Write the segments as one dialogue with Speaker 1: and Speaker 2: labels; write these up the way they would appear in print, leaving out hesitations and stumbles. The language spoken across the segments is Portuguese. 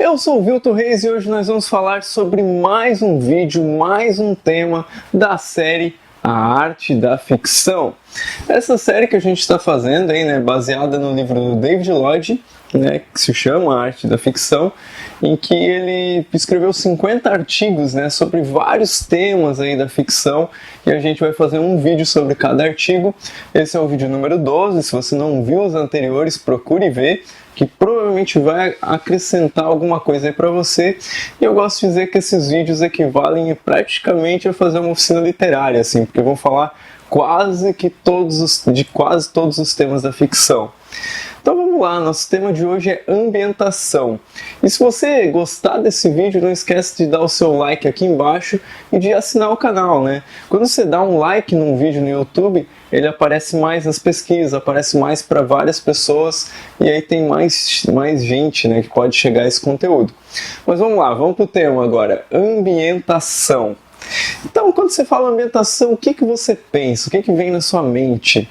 Speaker 1: Eu sou o Vilton Reis e hoje nós vamos falar sobre mais um vídeo, mais um tema da série A Arte da Ficção. Essa série que a gente está fazendo aí, baseada no livro do David Lloyd, que se chama A Arte da Ficção, em que ele escreveu 50 artigos sobre vários temas aí da ficção, e a gente vai fazer um vídeo sobre cada artigo. Esse é o vídeo número 12, se você não viu os anteriores, procure ver, que provavelmente vai acrescentar alguma coisa aí para você. E eu gosto de dizer que esses vídeos equivalem praticamente a fazer uma oficina literária, assim, porque vão falar de quase todos os temas da ficção. Então vamos lá, nosso tema de hoje é ambientação. E se você gostar desse vídeo, não esquece de dar o seu like aqui embaixo e de assinar o canal, Quando você dá um like num vídeo no YouTube, ele aparece mais nas pesquisas, aparece mais para várias pessoas e aí tem mais gente que pode chegar a esse conteúdo. Mas vamos lá, vamos para o tema agora, ambientação. Então, quando você fala ambientação, o que você pensa? O que vem na sua mente?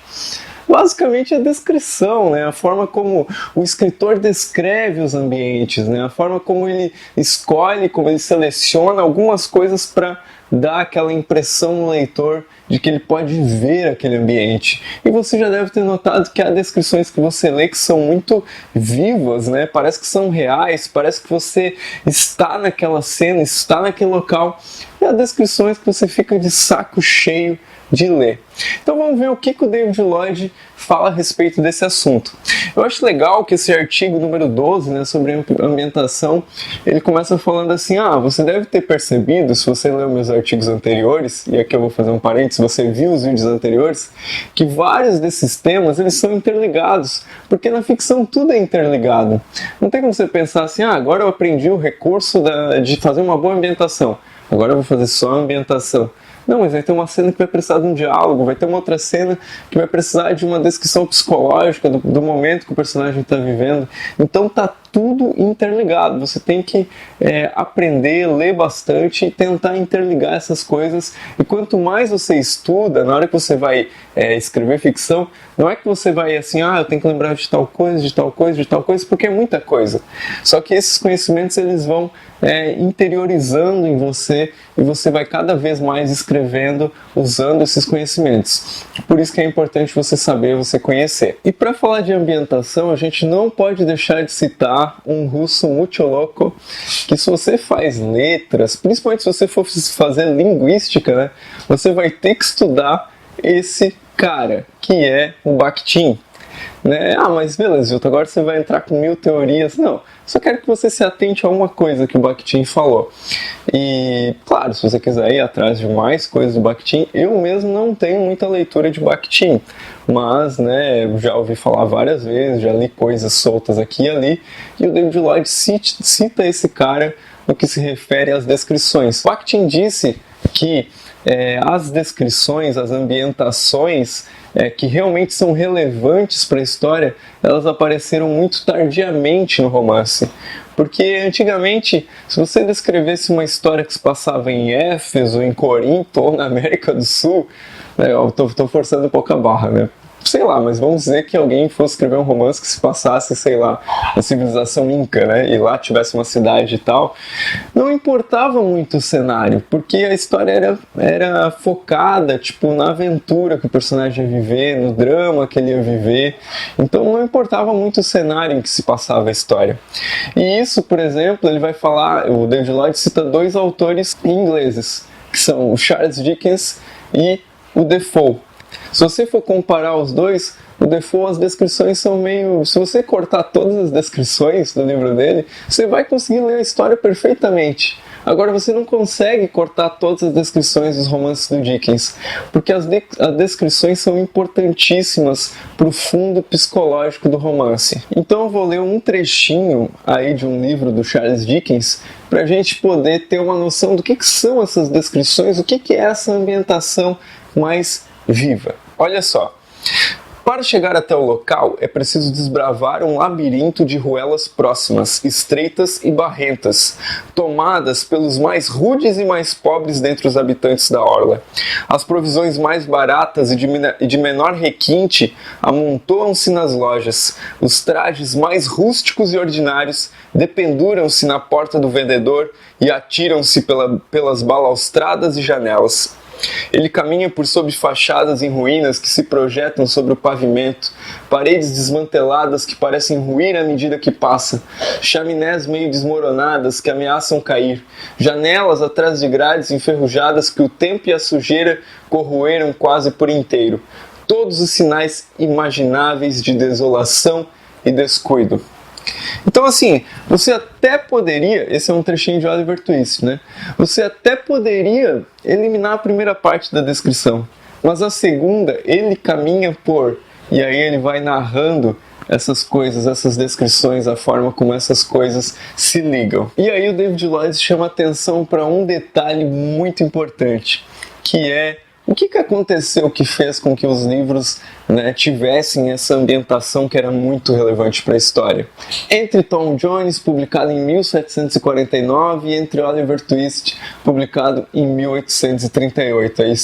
Speaker 1: Basicamente a descrição, a forma como o escritor descreve os ambientes, a forma como ele escolhe, como ele seleciona algumas coisas para dar aquela impressão no leitor de que ele pode ver aquele ambiente. E você já deve ter notado que há descrições que você lê que são muito vivas, parece que são reais, parece que você está naquela cena, está naquele local, e há descrições que você fica de saco cheio de ler. Então vamos ver o que o David Lloyd fala a respeito desse assunto. Eu acho legal que esse artigo número 12, sobre ambientação, ele começa falando assim, você deve ter percebido, se você leu meus artigos anteriores, e aqui eu vou fazer um parênteses, se você viu os vídeos anteriores, que vários desses temas, eles são interligados, porque na ficção tudo é interligado. Não tem como você pensar assim, agora eu aprendi o recurso de fazer uma boa ambientação, agora eu vou fazer só a ambientação. Não, mas vai ter uma cena que vai precisar de um diálogo, vai ter uma outra cena que vai precisar de uma descrição psicológica do momento que o personagem está vivendo. Então tá tudo interligado, você tem que aprender, ler bastante e tentar interligar essas coisas. E quanto mais você estuda, na hora que você vai escrever ficção, não é que você vai assim, eu tenho que lembrar de tal coisa, de tal coisa, de tal coisa, porque é muita coisa. Só que esses conhecimentos eles vão interiorizando em você e você vai cada vez mais escrevendo usando esses conhecimentos. Por isso que é importante você saber, você conhecer. E para falar de ambientação, a gente não pode deixar de citar um russo muito louco, que se você faz letras, principalmente se você for fazer linguística, você vai ter que estudar esse cara, que é o Bakhtin. Mas beleza, Vilton, agora você vai entrar com 1000 teorias. Não, só quero que você se atente a uma coisa que o Bakhtin falou. E, claro, se você quiser ir atrás de mais coisas do Bakhtin, eu mesmo não tenho muita leitura de Bakhtin, mas, já ouvi falar várias vezes, já li coisas soltas aqui e ali, e o David Lloyd cita esse cara no que se refere às descrições. Bakhtin disse que as descrições, as ambientações que realmente são relevantes para a história, elas apareceram muito tardiamente no romance. Porque antigamente, se você descrevesse uma história que se passava em Éfeso, em Corinto ou na América do Sul, eu estou forçando um pouco a barra, sei lá, mas vamos dizer que alguém fosse escrever um romance que se passasse, sei lá, na civilização Inca, e lá tivesse uma cidade e tal, não importava muito o cenário, porque a história era focada, na aventura que o personagem ia viver, no drama que ele ia viver, então não importava muito o cenário em que se passava a história. E isso, por exemplo, ele vai falar, o David Lloyd cita 2 autores ingleses, que são o Charles Dickens e o Defoe. Se você for comparar os dois, o Defoe, as descrições são meio... Se você cortar todas as descrições do livro dele, você vai conseguir ler a história perfeitamente. Agora, você não consegue cortar todas as descrições dos romances do Dickens, porque as descrições são importantíssimas para o fundo psicológico do romance. Então eu vou ler um trechinho aí de um livro do Charles Dickens, para a gente poder ter uma noção do que são essas descrições, o que é essa ambientação mais viva. Olha só, Para chegar até o local, é preciso desbravar um labirinto de ruelas próximas, estreitas e barrentas, tomadas pelos mais rudes e mais pobres dentre os habitantes da orla. As provisões mais baratas e de menor requinte amontoam-se nas lojas. Os trajes mais rústicos e ordinários dependuram-se na porta do vendedor e atiram-se pelas balaustradas e janelas. Ele caminha por sob fachadas em ruínas que se projetam sobre o pavimento, paredes desmanteladas que parecem ruir à medida que passa, chaminés meio desmoronadas que ameaçam cair, janelas atrás de grades enferrujadas que o tempo e a sujeira corroeram quase por inteiro. Todos os sinais imagináveis de desolação e descuido. Então assim, você até poderia, esse é um trechinho de Oliver Twist, né? Você até poderia eliminar a primeira parte da descrição, mas a segunda, ele caminha por, e aí ele vai narrando essas coisas, essas descrições, a forma como essas coisas se ligam. E aí o David Lloyd chama atenção para um detalhe muito importante, que é o que aconteceu que fez com que os livros, tivessem essa ambientação que era muito relevante para a história? Entre Tom Jones, publicado em 1749, e entre Oliver Twist, publicado em 1838, aí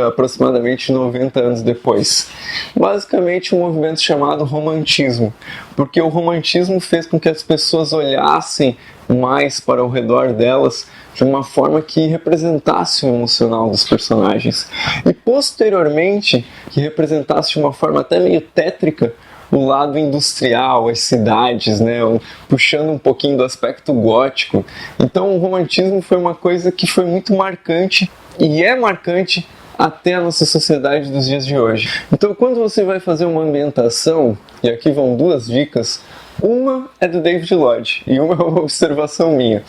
Speaker 1: aproximadamente 90 anos depois. Basicamente um movimento chamado romantismo, porque o romantismo fez com que as pessoas olhassem mais para o redor delas de uma forma que representasse o emocional dos personagens e posteriormente que representasse de uma forma até meio tétrica o lado industrial, as cidades, puxando um pouquinho do aspecto gótico. Então o romantismo foi uma coisa que foi muito marcante e é marcante até a nossa sociedade dos dias de hoje. Então quando você vai fazer uma ambientação, e aqui vão duas dicas, uma é do David Lloyd e uma é uma observação minha.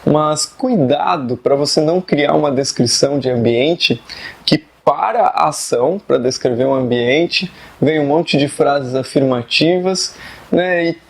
Speaker 1: Mas cuidado para você não criar uma descrição de ambiente que para a ação, para descrever um ambiente, vem um monte de frases afirmativas,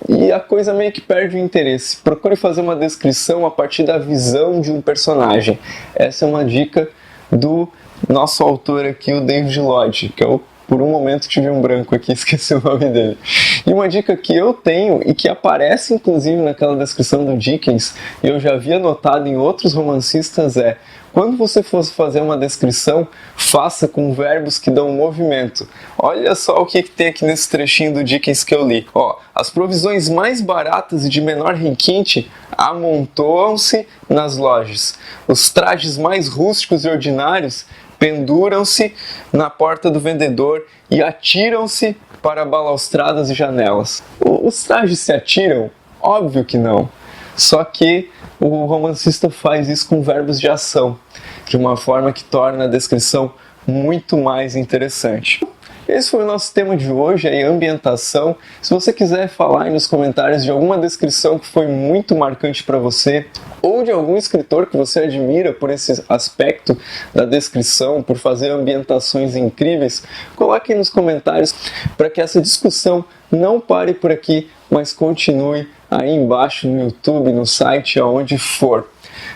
Speaker 1: e a coisa meio que perde o interesse. Procure fazer uma descrição a partir da visão de um personagem. Essa é uma dica do nosso autor aqui, o David Lloyd, que por um momento tive um branco aqui, esqueci o nome dele. E uma dica que eu tenho e que aparece inclusive naquela descrição do Dickens, e eu já havia notado em outros romancistas, é: quando você for fazer uma descrição, faça com verbos que dão movimento. Olha só o que tem aqui nesse trechinho do Dickens que eu li. As provisões mais baratas e de menor requinte amontoam-se nas lojas. Os trajes mais rústicos e ordinários penduram-se na porta do vendedor e atiram-se para balaustradas e janelas. Os trajes se atiram? Óbvio que não. Só que o romancista faz isso com verbos de ação, de uma forma que torna a descrição muito mais interessante. Esse foi o nosso tema de hoje, a ambientação. Se você quiser falar aí nos comentários de alguma descrição que foi muito marcante para você, ou de algum escritor que você admira por esse aspecto da descrição, por fazer ambientações incríveis, coloque aí nos comentários para que essa discussão não pare por aqui, mas continue aí embaixo no YouTube, no site, aonde for.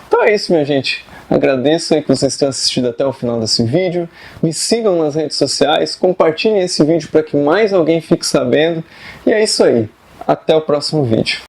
Speaker 1: Então é isso, minha gente. Agradeço aí que vocês tenham assistido até o final desse vídeo. Me sigam nas redes sociais, compartilhem esse vídeo para que mais alguém fique sabendo. E é isso aí. Até o próximo vídeo.